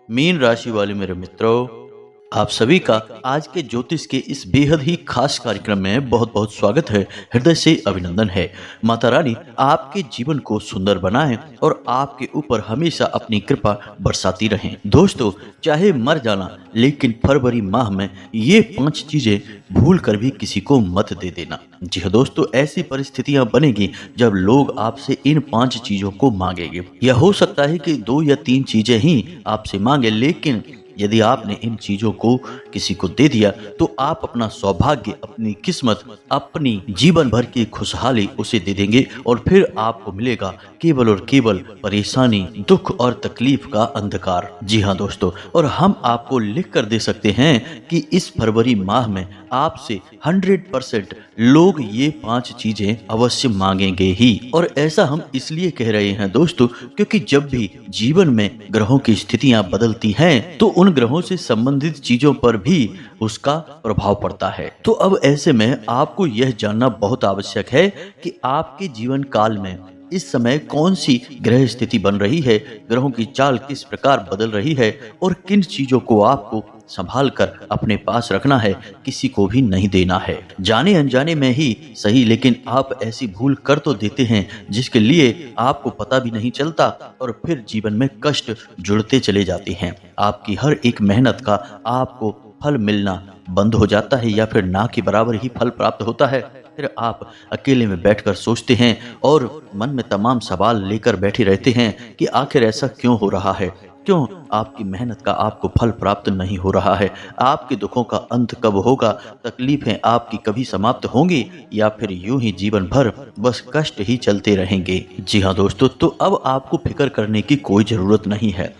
Mean राशि वाले मेरे मित्रों, आप सभी का आज के ज्योतिष के इस बेहद ही खास कार्यक्रम में बहुत बहुत स्वागत है। हृदय से अभिनंदन है। माता रानी आपके जीवन को सुंदर बनाएं और आपके ऊपर हमेशा अपनी कृपा बरसाती रहें। दोस्तों, चाहे मर जाना, लेकिन फरवरी माह में ये 5 चीजें भूल कर भी किसी को मत दे देना। जी हाँ दोस्तों, ऐसी परिस्थितियां बनेगी जब लोग आपसे इन 5 चीजों को मांगेंगे। यह हो सकता है कि 2 या 3 चीजें ही आपसे मांगे, लेकिन यदि आपने इन चीजों को किसी को दे दिया तो आप अपना सौभाग्य, अपनी किस्मत, अपनी जीवन भर की खुशहाली उसे दे देंगे और फिर आपको मिलेगा केवल और केवल परेशानी, दुख और तकलीफ का अंधकार। जी हाँ दोस्तों, और हम आपको लिख कर दे सकते हैं कि इस फरवरी माह में आपसे 100% लोग ये 5 चीजें अवश्य मांगेंगे ही। और ऐसा हम इसलिए कह रहे हैं दोस्तों, क्योंकि जब भी जीवन में ग्रहों की स्थितियां बदलती हैं तो उन ग्रहों से संबंधित चीजों पर भी उसका प्रभाव पड़ता है। तो अब ऐसे में आपको यह जानना बहुत आवश्यक है कि आपके जीवन काल में इस समय कौन सी ग्रह स्थिति बन रही है, ग्रहों की चाल किस प्रकार बदल रही है और किन चीजों को आपको संभाल कर अपने पास रखना है, किसी को भी नहीं देना है। जाने अनजाने में ही सही, लेकिन आप ऐसी भूल कर तो देते हैं जिसके लिए आपको पता भी नहीं चलता और फिर जीवन में कष्ट जुड़ते चले जाते हैं। आपकी हर एक मेहनत का आपको फल मिलना बंद हो जाता है या फिर ना के बराबर ही फल प्राप्त होता है। फिर आप अकेले में बैठकर सोचते हैं और मन में तमाम सवाल लेकर बैठे रहते हैं कि आखिर ऐसा क्यों हो रहा है, क्यों आपकी मेहनत का आपको फल प्राप्त नहीं हो रहा है, आपके दुखों का अंत कब होगा, तकलीफें आपकी कभी समाप्त होंगी या फिर यूं ही जीवन भर बस कष्ट ही चलते रहेंगे। जी हाँ दोस्तों, तो अब आपको फिक्र करने की कोई जरूरत नहीं है।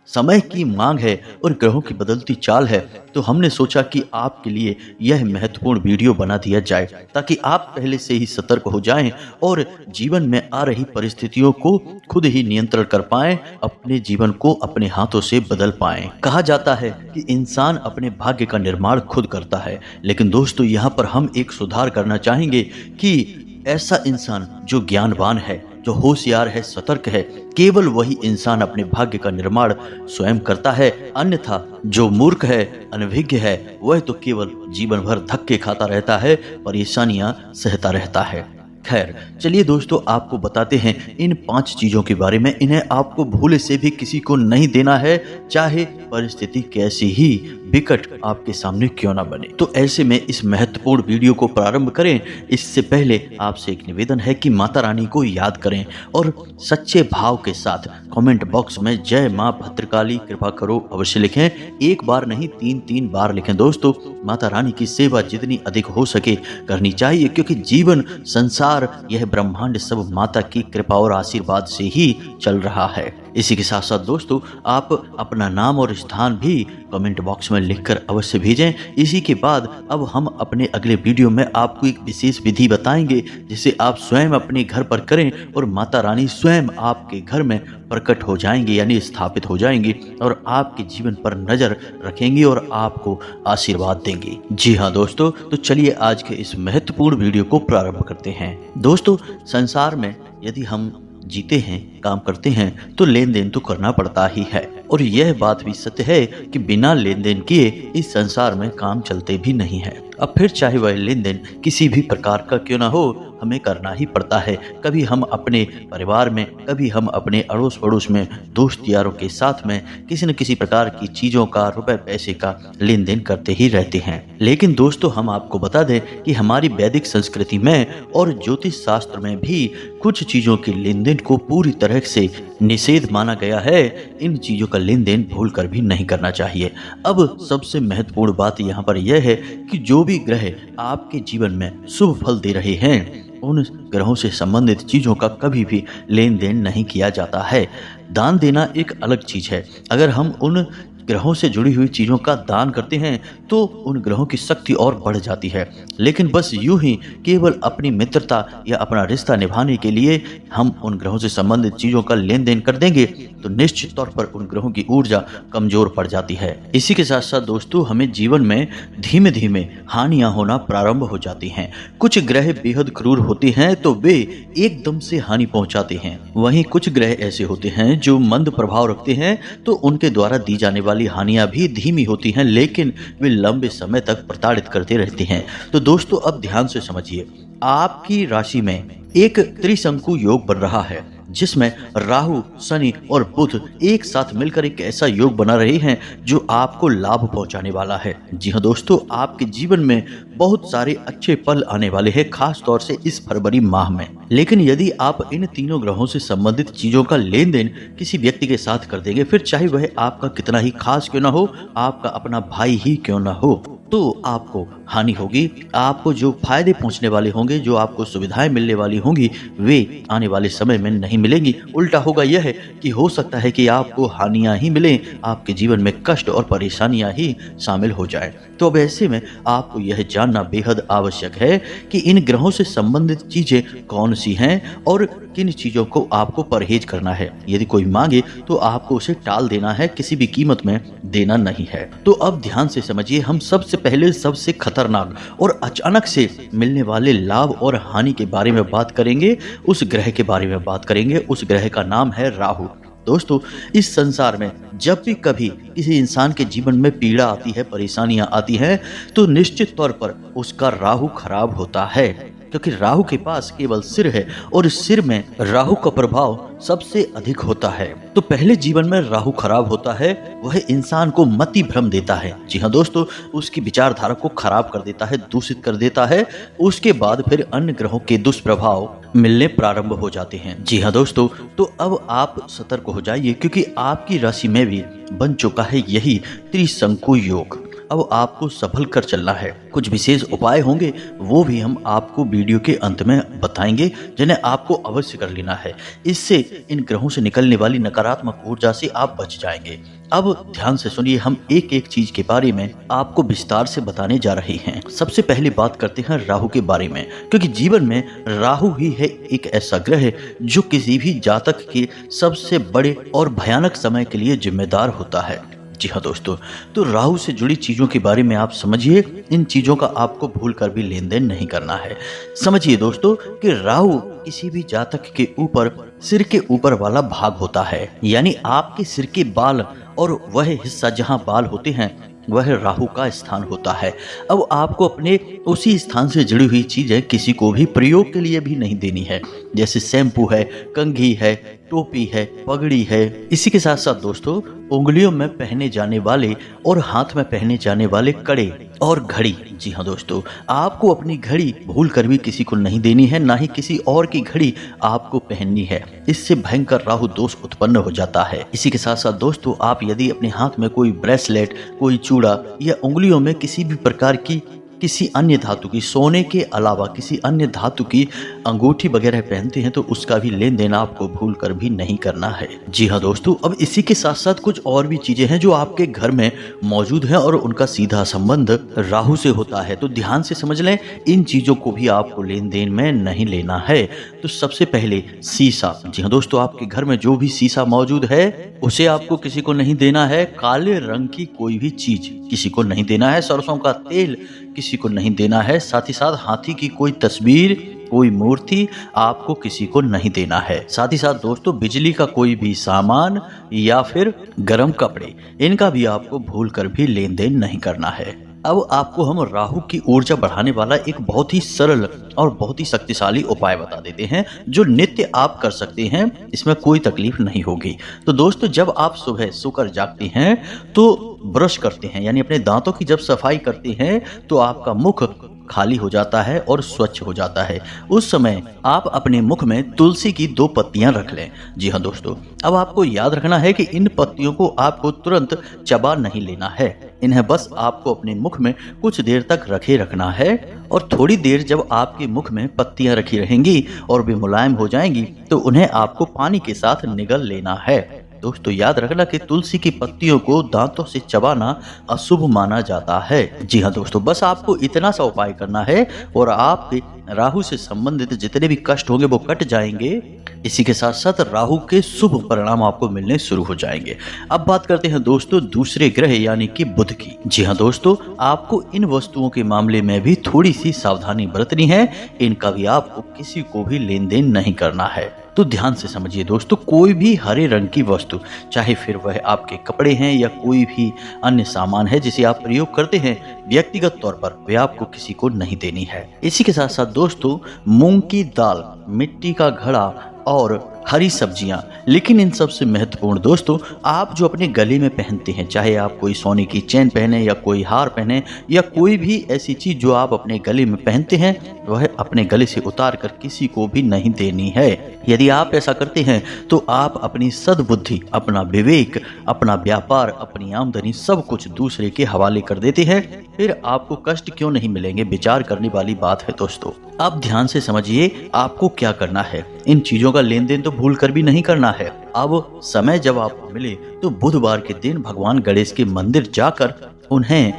समय की मांग है और ग्रहों की बदलती चाल है, तो हमने सोचा कि आपके लिए यह महत्वपूर्ण वीडियो बना दिया जाए ताकि आप पहले से ही सतर्क हो जाएं और जीवन में आ रही परिस्थितियों को खुद ही नियंत्रण कर पाएं, अपने जीवन को अपने हाथों से बदल पाएं। कहा जाता है कि इंसान अपने भाग्य का निर्माण खुद करता है, लेकिन दोस्तों यहाँ पर हम एक सुधार करना चाहेंगे कि ऐसा इंसान जो ज्ञानवान है, जो होशियार है, सतर्क है, केवल वही इंसान अपने भाग्य का निर्माण स्वयं करता है। अन्यथा जो मूर्ख है, अनभिज्ञ है, वह तो केवल जीवन भर धक्के खाता रहता है, परेशानियां सहता रहता है। खैर चलिए दोस्तों, आपको बताते हैं इन 5 चीजों के बारे में। इन्हें आपको भूले से भी किसी को नहीं देना है, चाहे परिस्थिति कैसी ही विकट आपके सामने क्यों ना बने। तो ऐसे में इस महत्वपूर्ण वीडियो को प्रारंभ करें इससे पहले आपसे एक निवेदन है कि माता रानी को याद करें और सच्चे भाव के साथ कमेंट बॉक्स में जय मां भद्रकाली कृपा करो अवश्य लिखें। एक बार नहीं, 3 बार लिखें। दोस्तों, माता रानी की सेवा जितनी अधिक हो सके करनी चाहिए, क्योंकि जीवन, संसार, यह ब्रह्मांड सब माता की कृपा और आशीर्वाद से ही चल रहा है। इसी के साथ साथ दोस्तों, आप अपना नाम और स्थान भी कमेंट बॉक्स में लिखकर अवश्य भेजें। इसी के बाद अब हम अपने अगले वीडियो में आपको एक विशेष विधि बताएंगे जिसे आप स्वयं अपने घर पर करें और माता रानी स्वयं आपके घर में प्रकट हो जाएंगे, यानी स्थापित हो जाएंगे और आपके जीवन पर नजर रखेंगे और आपको आशीर्वाद देंगे। जी हाँ दोस्तों, तो चलिए आज के इस महत्वपूर्ण वीडियो को प्रारंभ करते हैं। दोस्तों, संसार में यदि हम जीते हैं, काम करते हैं, तो लेन देन तो करना पड़ता ही है और यह बात भी सत्य है कि बिना लेन देन किए इस संसार में काम चलते भी नहीं है। अब फिर चाहे वह लेन देन किसी भी प्रकार का क्यों ना हो, हमें करना ही पड़ता है। कभी हम अपने परिवार में, कभी हम अपने अड़ोस पड़ोस में, दोस्त यारों के साथ में किसी न किसी प्रकार की चीजों का, रुपए पैसे का लेन देन करते ही रहते हैं। लेकिन दोस्तों, हम आपको बता दें कि हमारी वैदिक संस्कृति में और ज्योतिष शास्त्र में भी कुछ चीजों के लेन देन को पूरी तरह से निषेध माना गया है। इन चीजों का लेन देन भूल कर भी नहीं करना चाहिए। अब सबसे महत्वपूर्ण बात यहाँ पर यह है कि जो भी ग्रह आपके जीवन में शुभ फल दे रहे हैं, उन ग्रहों से संबंधित चीजों का कभी भी लेन देन नहीं किया जाता है। दान देना एक अलग चीज है। अगर हम उन ग्रहों से जुड़ी हुई चीजों का दान करते हैं तो उन ग्रहों की शक्ति और बढ़ जाती है। लेकिन बस यूं ही केवल अपनी मित्रता या अपना रिश्ता निभाने के लिए हम उन ग्रहों से संबंधित चीजों का लेन देन कर देंगे तो निश्चित तौर पर उन ग्रहों की ऊर्जा कमजोर पड़ जाती है। इसी के साथ साथ दोस्तों, हमें जीवन में धीमे धीमे हानियां होना प्रारंभ हो जाती हैं। कुछ ग्रह बेहद क्रूर होते हैं तो वे एकदम से हानि पहुंचाते हैं। वहीं कुछ ग्रह ऐसे होते हैं जो मंद प्रभाव रखते हैं तो उनके द्वारा दी जाने वाली हानियां भी धीमी होती हैं, लेकिन वे लंबे समय तक प्रताड़ित करते रहते हैं। तो दोस्तों, अब ध्यान से समझिए, आपकी राशि में एक त्रिशंकु योग बन रहा है जिसमें राहु, शनि और बुध एक साथ मिलकर एक ऐसा योग बना रहे हैं जो आपको लाभ पहुंचाने वाला है। जी हाँ दोस्तों, आपके जीवन में बहुत सारे अच्छे पल आने वाले हैं, खास तौर से इस फरवरी माह में। लेकिन यदि आप इन तीनों ग्रहों से संबंधित चीजों का लेन देन किसी व्यक्ति के साथ कर देंगे, फिर चाहे वह आपका कितना ही खास क्यों ना हो, आपका अपना भाई ही क्यों ना हो, तो आपको हानि होगी। आपको जो फायदे पहुंचने वाले होंगे, जो आपको सुविधाएं मिलने वाली होंगी, वे आने वाले समय में नहीं मिलेंगी। उल्टा होगा यह है कि हो सकता है कि आपको हानियां ही मिलें, आपके जीवन में कष्ट और परेशानियां ही शामिल हो जाए। तो अब ऐसे में आपको यह जानना बेहद आवश्यक है कि इन ग्रहों से संबंधित चीजें कौन सी हैं और किन चीजों को आपको परहेज करना है। यदि कोई मांगे तो आपको उसे टाल देना है, किसी भी कीमत में देना नहीं है। तो अब ध्यान से समझिए, हम सबसे पहले सबसे खतरनाक और अचानक से मिलने वाले लाभ और हानि के बारे में बात करेंगे। उस ग्रह के बारे में बात करेंगे। उस ग्रह का नाम है राहु। दोस्तों, इस संसार में जब भी कभी किसी इंसान के जीवन में पीड़ा आती है, परेशानियां आती हैं, तो निश्चित तौर पर उसका राहु खराब होता है, क्योंकि राहु के पास केवल सिर है और इस सिर में राहु का प्रभाव सबसे अधिक होता है। तो पहले जीवन में राहु खराब होता है, वह इंसान को मति भ्रम देता है। जी हाँ दोस्तों, उसकी विचारधारा को खराब कर देता है, दूषित कर देता है। उसके बाद फिर अन्य ग्रहों के दुष्प्रभाव मिलने प्रारंभ हो जाते हैं। जी हाँ दोस्तों, तो अब आप सतर्क हो जाइए, क्योंकि आपकी राशि में भी बन चुका है यही त्रिशंकु योग। अब आपको संभल कर चलना है। कुछ विशेष उपाय होंगे, वो भी हम आपको वीडियो के अंत में बताएंगे, जिन्हें आपको अवश्य कर लेना है। इससे इन ग्रहों से निकलने वाली नकारात्मक ऊर्जा से आप बच जाएंगे। अब ध्यान से सुनिए, हम एक एक चीज के बारे में आपको विस्तार से बताने जा रहे हैं। सबसे पहले बात करते हैं राहु के बारे में, क्योंकि जीवन में राहु ही है एक ऐसा ग्रह जो किसी भी जातक के सबसे बड़े और भयानक समय के लिए जिम्मेदार होता है। जी हाँ दोस्तों, तो राहु से जुड़ी चीजों के बारे में आप समझिए। इन चीजों का आपको भूल कर भी लेन देन नहीं करना है। समझिए दोस्तों कि राहु किसी भी जातक के ऊपर सिर के ऊपर वाला भाग होता है, यानी आपके सिर के बाल और वह हिस्सा जहां बाल होते हैं वह राहु का स्थान होता है। अब आपको अपने उसी स्थान से जुड़ी हुई चीजें किसी को भी प्रयोग के लिए भी नहीं देनी है, जैसे शैम्पू है, कंघी है, टोपी है, पगड़ी है। इसी के साथ साथ दोस्तों, उंगलियों में पहने जाने वाले और हाथ में पहने जाने वाले कड़े और घड़ी। जी हाँ दोस्तों, आपको अपनी घड़ी भूल कर भी किसी को नहीं देनी है, ना ही किसी और की घड़ी आपको पहननी है। इससे भयंकर राहु दोष उत्पन्न हो जाता है। इसी के साथ साथ दोस्तों, आप यदि अपने हाथ में कोई ब्रेसलेट, कोई चूड़ा या उंगलियों में किसी भी प्रकार की किसी अन्य धातु की, सोने के अलावा किसी अन्य धातु की अंगूठी वगैरह पहनते हैं तो उसका भी लेन देन आपको भूल कर भी नहीं करना है। जी हाँ दोस्तों, अब इसी के साथ साथ कुछ और भी चीजें हैं जो आपके घर में मौजूद हैं और उनका सीधा संबंध राहु से होता है। तो ध्यान से समझ लें, इन चीजों को भी आपको लेन देन में नहीं लेना है। तो सबसे पहले शीशा। जी हाँ दोस्तों, आपके घर में जो भी शीशा मौजूद है उसे आपको किसी को नहीं देना है। काले रंग की कोई भी चीज किसी को नहीं देना है। सरसों का तेल किसी को नहीं देना है। साथ ही साथ हाथी की कोई तस्वीर, कोई मूर्ति आपको किसी को नहीं देना है। साथ ही साथ दोस्तों, बिजली का कोई भी सामान या फिर गर्म कपड़े, इनका भी आपको भूल कर भी लेन देन नहीं करना है। अब आपको हम राहु की ऊर्जा बढ़ाने वाला एक बहुत ही सरल और बहुत ही शक्तिशाली उपाय बता देते हैं, जो नित्य आप कर सकते हैं। इसमें कोई तकलीफ नहीं होगी। तो दोस्तों, जब आप सुबह सोकर जागते हैं तो ब्रश करते हैं, यानी अपने दांतों की जब सफाई करते हैं तो आपका मुख खाली हो जाता है और स्वच्छ हो जाता है। उस समय आप अपने मुख में तुलसी की 2 पत्तियां रख लें। जी हाँ दोस्तों, अब आपको याद रखना है कि इन पत्तियों को आपको तुरंत चबा नहीं लेना है। इन्हें बस आपको अपने मुख में कुछ देर तक रखे रखना है और थोड़ी देर जब आपके मुख में पत्तियां रखी रहेंगी और वे मुलायम हो जाएंगी तो उन्हें आपको पानी के साथ निगल लेना है। दोस्तों याद रखना कि तुलसी की पत्तियों को दांतों से चबाना अशुभ माना जाता है। जी हाँ दोस्तों, बस आपको इतना सा उपाय करना है और आपके राहु से संबंधित जितने भी कष्ट होंगे वो कट जाएंगे। इसी के साथ साथ राहु के शुभ परिणाम आपको मिलने शुरू हो जाएंगे। अब बात करते हैं दोस्तों दूसरे ग्रह यानी कि बुध की। जी हाँ दोस्तों, आपको इन वस्तुओं के मामले में भी थोड़ी सी सावधानी बरतनी है। इनका भी आपको किसी को भी लेन देन नहीं करना है। तो ध्यान से समझिए दोस्तों, कोई भी हरे रंग की वस्तु, चाहे फिर वह आपके कपड़े हैं या कोई भी अन्य सामान है जिसे आप प्रयोग करते हैं व्यक्तिगत तौर पर, वे आपको किसी को नहीं देनी है। इसी के साथ साथ दोस्तों, मूंग की दाल, मिट्टी का घड़ा और हरी सब्जियां, लेकिन इन सबसे महत्वपूर्ण दोस्तों, आप जो अपने गले में पहनते हैं, चाहे आप कोई सोने की चेन पहने या कोई हार पहने या कोई भी ऐसी चीज जो आप अपने गले में पहनते हैं, वह अपने गले से उतार कर किसी को भी नहीं देनी है। यदि आप ऐसा करते हैं तो आप अपनी सद्बुद्धि, अपना विवेक, अपना व्यापार, अपनी आमदनी सब कुछ दूसरे के हवाले कर देते हैं। फिर आपको कष्ट क्यों नहीं मिलेंगे, विचार करने वाली बात है दोस्तों। अब ध्यान से समझिए आपको क्या करना है। इन चीजों का लेन देन तो भूल कर भी नहीं करना है। अब समय जब आपको मिले तो बुधवार के दिन भगवान गणेश के मंदिर जाकर उन्हें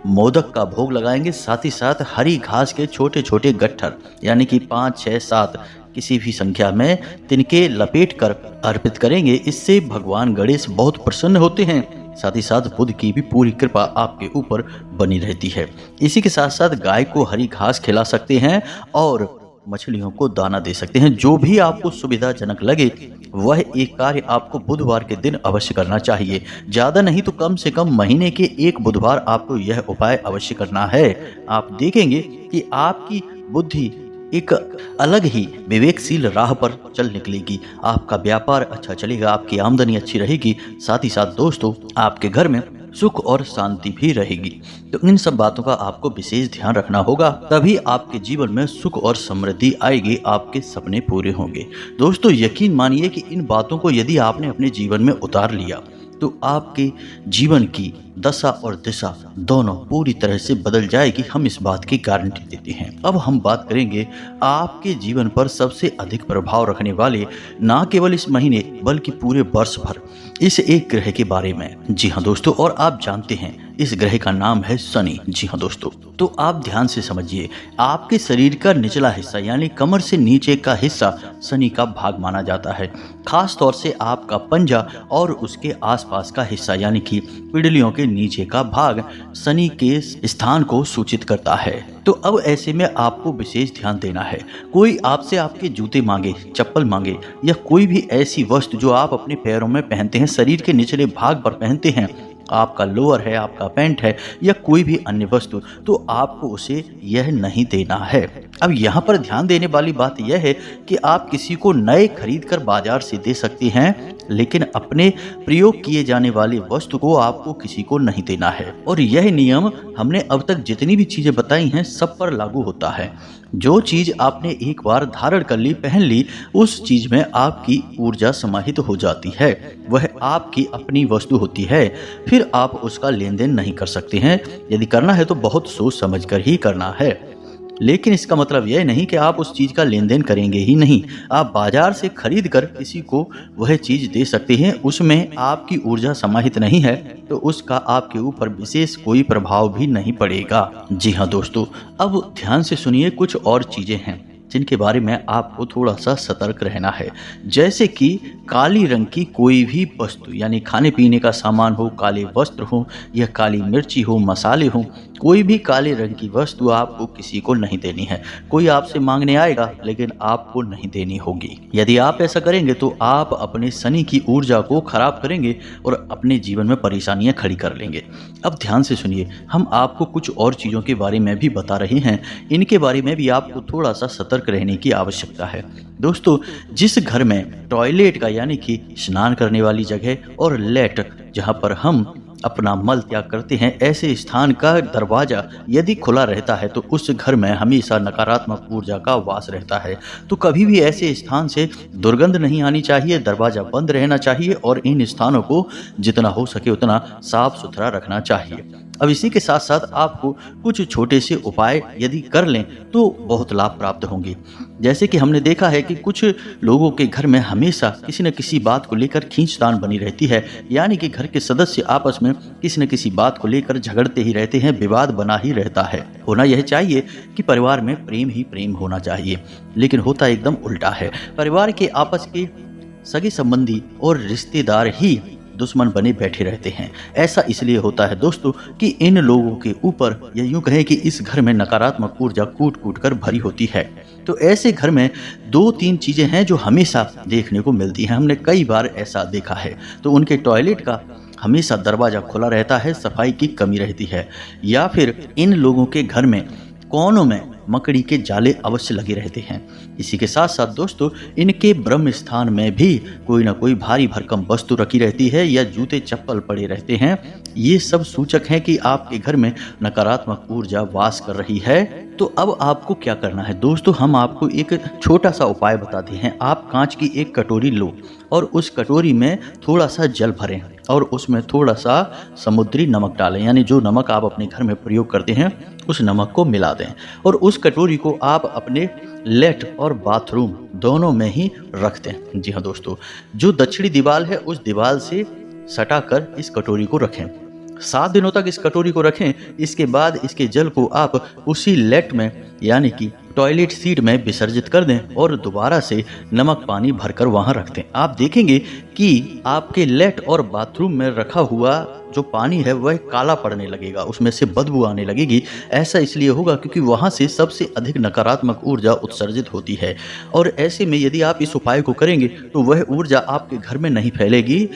मोदक का भोग लगाएंगे। साथ ही साथ हरी घास के छोटे छोटे गट्ठर यानी कि 5, 6, 7 किसी भी संख्या में तिनके लपेट कर अर्पित करेंगे। इससे भगवान गणेश बहुत प्रसन्न होते हैं। साथ ही साथ बुध की भी पूरी कृपा आपके ऊपर बनी रहती है। इसी के साथ साथ गाय को हरी घास खिला सकते हैं और मछलियों को दाना दे सकते हैं। जो भी आपको सुविधाजनक लगे वह एक कार्य आपको बुधवार के दिन अवश्य करना चाहिए। ज्यादा नहीं तो कम से कम महीने के एक बुधवार आपको यह उपाय अवश्य करना है। आप देखेंगे कि आपकी बुद्धि एक अलग ही विवेकशील राह पर चल निकलेगी। आपका व्यापार अच्छा चलेगा, आपकी आमदनी अच्छी रहेगी। साथ ही साथ दोस्तों, आपके घर में सुख और शांति भी रहेगी। तो इन सब बातों का आपको विशेष ध्यान रखना होगा, तभी आपके जीवन में सुख और समृद्धि आएगी, आपके सपने पूरे होंगे। दोस्तों यकीन मानिए कि इन बातों को यदि आपने अपने जीवन में उतार लिया तो आपके जीवन की दशा और दिशा दोनों पूरी तरह से बदल जाएगी। हम इस बात की गारंटी देते हैं। अब हम बात करेंगे आपके जीवन पर सबसे अधिक प्रभाव रखने वाले, ना केवल इस महीने बल्कि पूरे वर्ष भर, इस एक ग्रह के बारे में। जी हाँ दोस्तों, और आप जानते हैं इस ग्रह का नाम है शनि। जी हाँ दोस्तों, तो आप ध्यान से समझिए, आपके शरीर का निचला हिस्सा यानी कमर से नीचे का हिस्सा शनि का भाग माना जाता है। खास तौर से आपका पंजा और उसके आसपास का हिस्सा यानी कि पिंडलियों के नीचे का भाग शनि के स्थान को सूचित करता है। तो अब ऐसे में आपको विशेष ध्यान देना है। कोई आपसे आपके जूते मांगे, चप्पल मांगे या कोई भी ऐसी वस्तु जो आप अपने पैरों में पहनते हैं, शरीर के निचले भाग पर पहनते हैं, आपका लोअर है, आपका पैंट है या कोई भी अन्य वस्तु, तो आपको उसे यह नहीं देना है। अब यहाँ पर ध्यान देने वाली बात यह है कि आप किसी को नए खरीद कर बाजार से दे सकते हैं, लेकिन अपने प्रयोग किए जाने वाली वस्तु को आपको किसी को नहीं देना है। और यह नियम हमने अब तक जितनी भी चीजें बताई हैं सब पर लागू होता है। जो चीज आपने एक बार धारण कर ली, पहन ली, उस चीज में आपकी ऊर्जा समाहित हो जाती है, वह आपकी अपनी वस्तु होती है। फिर आप उसका लेन देन नहीं कर सकते हैं। यदि करना है तो बहुत सोच समझ कर ही करना है। लेकिन इसका मतलब यह नहीं कि आप उस चीज का लेन देन करेंगे ही नहीं। आप बाजार से खरीद कर किसी को वह चीज दे सकते हैं। उसमें आपकी ऊर्जा समाहित नहीं है तो उसका आपके ऊपर विशेष कोई प्रभाव भी नहीं पड़ेगा। जी हाँ दोस्तों, अब ध्यान से सुनिए, कुछ और चीजें हैं जिनके बारे में आपको थोड़ा सा सतर्क रहना है। जैसे कि काली रंग की कोई भी वस्तु यानी खाने पीने का सामान हो, काले वस्त्र हो या काली मिर्ची हो, मसाले हो, कोई भी काले रंग की वस्तु आपको किसी को नहीं देनी है। कोई आपसे मांगने आएगा लेकिन आपको नहीं देनी होगी। यदि आप ऐसा करेंगे तो आप अपने शनि की ऊर्जा को खराब करेंगे और अपने जीवन में परेशानियां खड़ी कर लेंगे। अब ध्यान से सुनिए, हम आपको कुछ और चीज़ों के बारे में भी बता रहे हैं। इनके बारे में भी आपको थोड़ा सा सतर्क रहने की आवश्यकता है। दोस्तों, जिस घर में टॉयलेट का यानी कि स्नान करने वाली जगह और लेट जहाँ पर हम अपना मल त्याग करते हैं, ऐसे स्थान का दरवाजा यदि खुला रहता है तो उस घर में हमेशा नकारात्मक ऊर्जा का वास रहता है। तो कभी भी ऐसे स्थान से दुर्गंध नहीं आनी चाहिए, दरवाजा बंद रहना चाहिए और इन स्थानों को जितना हो सके उतना साफ सुथरा रखना चाहिए। अब इसी के साथ साथ आपको कुछ छोटे से उपाय यदि कर लें तो बहुत लाभ प्राप्त होंगे। जैसे कि हमने देखा है कि कुछ लोगों के घर में हमेशा किसी न किसी बात को लेकर खींचतान बनी रहती है, यानी कि घर के सदस्य आपस में किसी न किसी बात को लेकर झगड़ते ही रहते हैं, विवाद बना ही रहता है। होना यह चाहिए कि परिवार में प्रेम ही प्रेम होना चाहिए, लेकिन होता एकदम उल्टा है। परिवार के आपस के सगे संबंधी और रिश्तेदार ही दुश्मन बने बैठे रहते हैं। ऐसा इसलिए होता है दोस्तों कि इन लोगों के ऊपर या यूं कहें कि इस घर में नकारात्मक ऊर्जा कूट कूट कर भरी होती है। तो ऐसे घर में 2-3 चीजें हैं जो हमेशा देखने को मिलती हैं, हमने कई बार ऐसा देखा है। तो उनके टॉयलेट का हमेशा दरवाजा खुला रहता है, सफाई की कमी रहती है, या फिर इन लोगों के घर में कोनों में मकड़ी के जाले अवश्य लगे रहते हैं। इसी के साथ साथ दोस्तों इनके ब्रह्म स्थान में भी कोई ना कोई भारी भरकम वस्तु रखी रहती है या जूते चप्पल पड़े रहते हैं। ये सब सूचक हैं कि आपके घर में नकारात्मक ऊर्जा वास कर रही है। तो अब आपको क्या करना है दोस्तों, हम आपको एक छोटा सा उपाय बताते हैं। आप कांच की एक कटोरी लो और उस कटोरी में थोड़ा सा जल भरें और उसमें थोड़ा सा समुद्री नमक डालें, यानी जो नमक आप अपने घर में प्रयोग करते हैं उस नमक को मिला दें और उस कटोरी को आप अपने लेट और बाथरूम दोनों में ही रख दें। जी हाँ दोस्तों, जो दक्षिणी दीवार है उस दीवार से सटाकर इस कटोरी को रखें। 7 दिनों तक इस कटोरी को रखें। इसके बाद इसके जल को आप उसी लेट में यानी कि टॉयलेट सीट में विसर्जित कर दें और दोबारा से नमक पानी भरकर वहां रख दें। आप देखेंगे कि आपके लेट और बाथरूम में रखा हुआ जो पानी है वह काला पड़ने लगेगा, उसमें से बदबू आने लगेगी। ऐसा इसलिए होगा क्योंकि वहां से सबसे अधिक नकारात्मक ऊर्जा उत्सर्जित होती है और ऐसे में यदि आप इस उपाय को करेंगे तो वह ऊर्जा आपके घर में नहीं फैलेगी,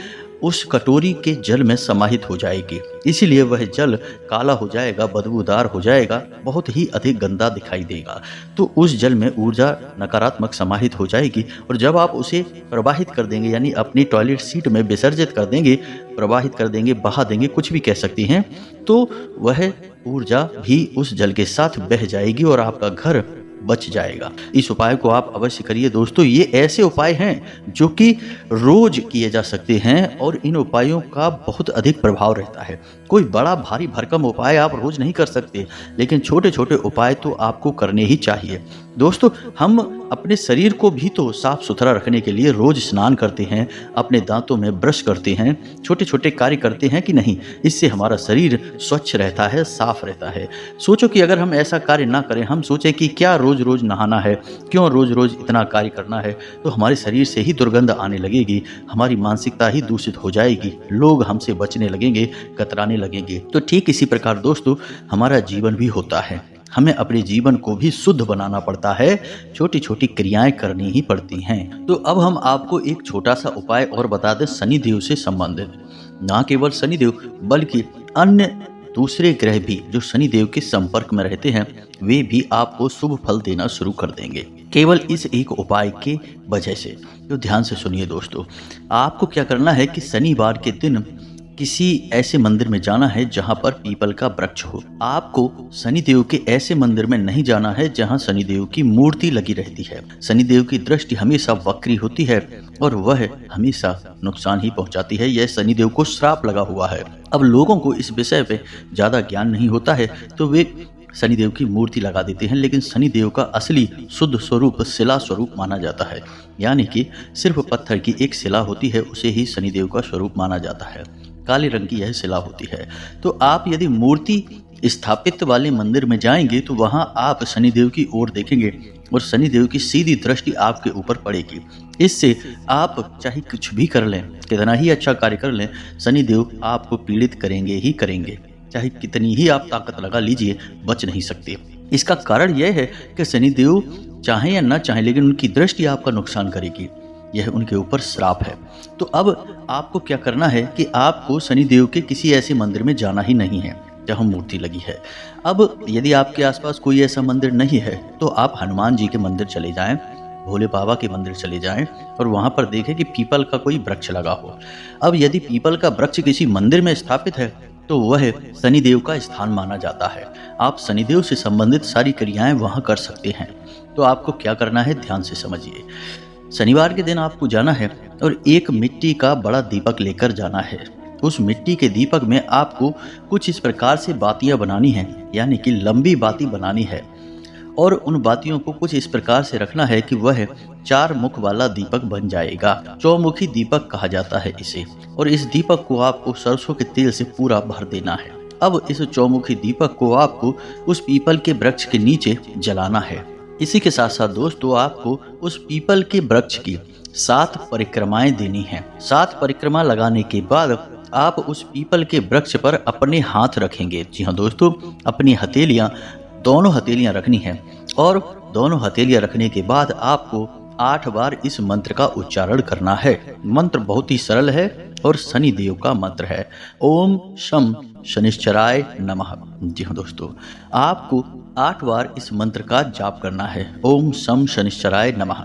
उस कटोरी के जल में समाहित हो जाएगी। इसीलिए वह जल काला हो जाएगा, बदबूदार हो जाएगा, बहुत ही अधिक गंदा दिखाई देगा। तो उस जल में ऊर्जा नकारात्मक समाहित हो जाएगी और जब आप उसे प्रवाहित कर देंगे यानी अपनी टॉयलेट सीट में विसर्जित कर देंगे, प्रवाहित कर देंगे, बहा देंगे, कुछ भी कह सकती हैं, तो वह ऊर्जा भी उस जल के साथ बह जाएगी और आपका घर बच जाएगा। इस उपाय को आप अवश्य करिए दोस्तों। ये ऐसे उपाय हैं जो कि रोज किए जा सकते हैं और इन उपायों का बहुत अधिक प्रभाव रहता है। कोई बड़ा भारी भरकम उपाय आप रोज नहीं कर सकते, लेकिन छोटे छोटे उपाय तो आपको करने ही चाहिए। दोस्तों हम अपने शरीर को भी तो साफ सुथरा रखने के लिए रोज स्नान करते हैं, अपने दांतों में ब्रश करते हैं, छोटे छोटे कार्य करते हैं कि नहीं? इससे हमारा शरीर स्वच्छ रहता है, साफ रहता है। सोचो कि अगर हम ऐसा कार्य ना करें, हम सोचें कि क्या रोज रोज नहाना है, क्यों रोज रोज इतना कार्य करना है, तो हमारे शरीर से ही दुर्गंध आने लगेगी, हमारी मानसिकता ही दूषित हो जाएगी, लोग हमसे बचने लगेंगे, कतराने लगेंगे। तो ठीक इसी प्रकार दोस्तों हमारा जीवन भी होता है। हमें अपने जीवन को भी शुद्ध बनाना पड़ता है, छोटी छोटी क्रियाएं करनी ही पड़ती हैं। तो अब हम आपको एक छोटा सा उपाय और बता दें शनिदेव से संबंधित। ना केवल शनिदेव बल्कि अन्य दूसरे ग्रह भी जो शनिदेव के संपर्क में रहते हैं वे भी आपको शुभ फल देना शुरू कर देंगे, केवल इस एक उपाय के वजह से। तो ध्यान से सुनिए दोस्तों, आपको क्या करना है कि शनिवार के दिन किसी ऐसे मंदिर में जाना है जहां पर पीपल का वृक्ष हो। आपको शनिदेव के ऐसे मंदिर में नहीं जाना है जहां शनिदेव की मूर्ति लगी रहती है। शनिदेव की दृष्टि हमेशा वक्री होती है और वह हमेशा नुकसान ही पहुंचाती है। यह शनिदेव को श्राप लगा हुआ है। अब लोगों को इस विषय पे ज्यादा ज्ञान नहीं होता है तो वे शनिदेव की मूर्ति लगा देते हैं, लेकिन शनिदेव का असली शुद्ध स्वरूप शिला स्वरूप माना जाता है, यानी कि सिर्फ पत्थर की एक शिला होती है, उसे ही शनिदेव का स्वरूप माना जाता है। काले रंग की यह शिला होती है। तो आप यदि मूर्ति स्थापित वाले मंदिर में जाएंगे तो वहां आप शनिदेव की ओर देखेंगे और शनिदेव की सीधी दृष्टि आपके ऊपर पड़ेगी। इससे आप चाहे कुछ भी कर लें, कितना ही अच्छा कार्य कर लें, शनिदेव आपको पीड़ित करेंगे ही करेंगे। चाहे कितनी ही आप ताकत लगा लीजिए, बच नहीं सकते। इसका कारण यह है कि शनिदेव चाहे या ना चाहे लेकिन उनकी दृष्टि आपका नुकसान करेगी, यह उनके ऊपर श्राप है। तो अब आपको क्या करना है कि आपको शनिदेव के किसी ऐसे मंदिर में जाना ही नहीं है जहाँ मूर्ति लगी है। अब यदि आपके आसपास कोई ऐसा मंदिर नहीं है तो आप हनुमान जी के मंदिर चले जाएं, भोले बाबा के मंदिर चले जाएं और वहां पर देखें कि पीपल का कोई वृक्ष लगा हो। अब यदि पीपल का वृक्ष किसी मंदिर में स्थापित है तो वह शनिदेव का स्थान माना जाता है। आप शनिदेव से संबंधित सारी क्रियाएं वहां कर सकते हैं। तो आपको क्या करना है, ध्यान से समझिए। शनिवार के दिन आपको जाना है और एक मिट्टी का बड़ा दीपक लेकर जाना है। उस मिट्टी के दीपक में आपको कुछ इस प्रकार से बातियां बनानी हैं, यानी कि लंबी बाती बनानी है। और उन बातियों को कुछ इस प्रकार से रखना है कि वह 4 मुख वाला दीपक बन जाएगा। चौमुखी दीपक कहा जाता है इसे। और इस दीपक को आपको सरसों के तेल से पूरा भर देना है। अब इस चौमुखी दीपक को आपको उस पीपल के वृक्ष के नीचे जलाना है। इसी के साथ साथ दोस्तों आपको उस पीपल के वृक्ष की 7 परिक्रमाएं देनी हैं। 7 परिक्रमा लगाने के बाद आप उस पीपल के वृक्ष पर अपने हाथ रखेंगे। जी हाँ दोस्तों, अपनी हथेलियां, दोनों हथेलियां रखनी है। और दोनों हथेलियां रखने के बाद आपको 8 बार इस मंत्र का उच्चारण करना है। मंत्र बहुत ही सरल है और शनि देव का मंत्र है। ओम शम शनिश्चराय नमः। जी हाँ दोस्तों, आपको 8 बार इस मंत्र का जाप करना है। ओम शम शनिश्चराय नमः।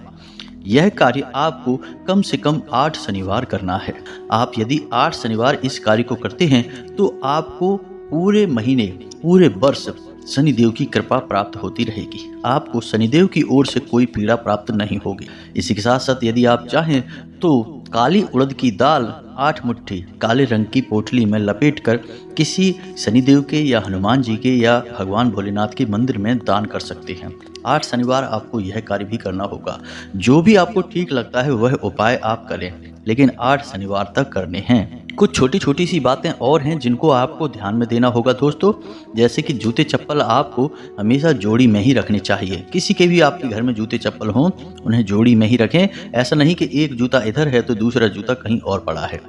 यह कार्य आपको कम से कम 8 शनिवार करना है। आप यदि 8 शनिवार इस कार्य को करते हैं तो आपको पूरे महीने, पूरे वर्ष शनिदेव की कृपा प्राप्त होती रहेगी। आपको शनिदेव की ओर से कोई पीड़ा प्राप्त नहीं होगी। इसी के साथ साथ यदि आप चाहें तो काली उड़द की दाल 8 मुट्ठी काले रंग की पोटली में लपेटकर किसी शनिदेव के या हनुमान जी के या भगवान भोलेनाथ के मंदिर में दान कर सकते हैं। 8 शनिवार आपको यह कार्य भी करना होगा। जो भी आपको ठीक लगता है वह उपाय आप करें, लेकिन 8 शनिवार तक करने हैं। कुछ छोटी छोटी सी बातें और हैं जिनको आपको ध्यान में देना होगा दोस्तों, जैसे कि जूते चप्पल आपको हमेशा जोड़ी में ही रखने चाहिए। किसी के भी आपके घर में जूते चप्पल हों, उन्हें जोड़ी में ही रखें। ऐसा नहीं कि एक जूता इधर है तो दूसरा जूता कहीं और पड़ा है।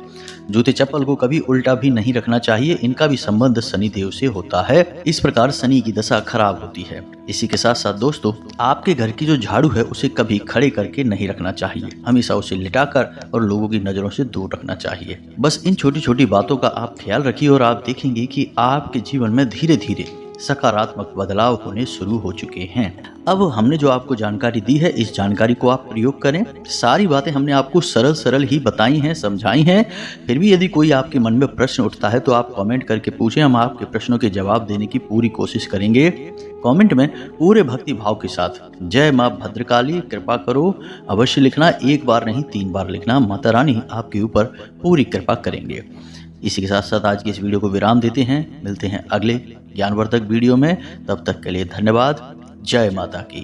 जूते चप्पल को कभी उल्टा भी नहीं रखना चाहिए, इनका भी संबंध शनि देव से होता है। इस प्रकार शनि की दशा खराब होती है। इसी के साथ साथ दोस्तों, आपके घर की जो झाड़ू है उसे कभी खड़े करके नहीं रखना चाहिए, हमेशा उसे लिटाकर और लोगों की नजरों से दूर रखना चाहिए। बस इन छोटी छोटी बातों का आप ख्याल रखिए और आप देखेंगे कि आपके जीवन में धीरे धीरे सकारात्मक बदलाव होने शुरू हो चुके हैं। अब हमने जो आपको जानकारी दी है, इस जानकारी को आप प्रयोग करें। सारी बातें हमने आपको सरल सरल ही बताई हैं, समझाई हैं। फिर भी यदि कोई आपके मन में प्रश्न उठता है तो आप कमेंट करके पूछें, हम आपके प्रश्नों के जवाब देने की पूरी कोशिश करेंगे। कमेंट में पूरे भक्ति भाव के साथ जय माँ भद्रकाली कृपा करो अवश्य लिखना। 1 बार नहीं 3 बार लिखना। माता रानी आपके ऊपर पूरी कृपा करेंगे। इसी के साथ साथ आज की इस वीडियो को विराम देते हैं। मिलते हैं अगले ज्ञानवर्धक वीडियो में। तब तक के लिए धन्यवाद। जय माता की।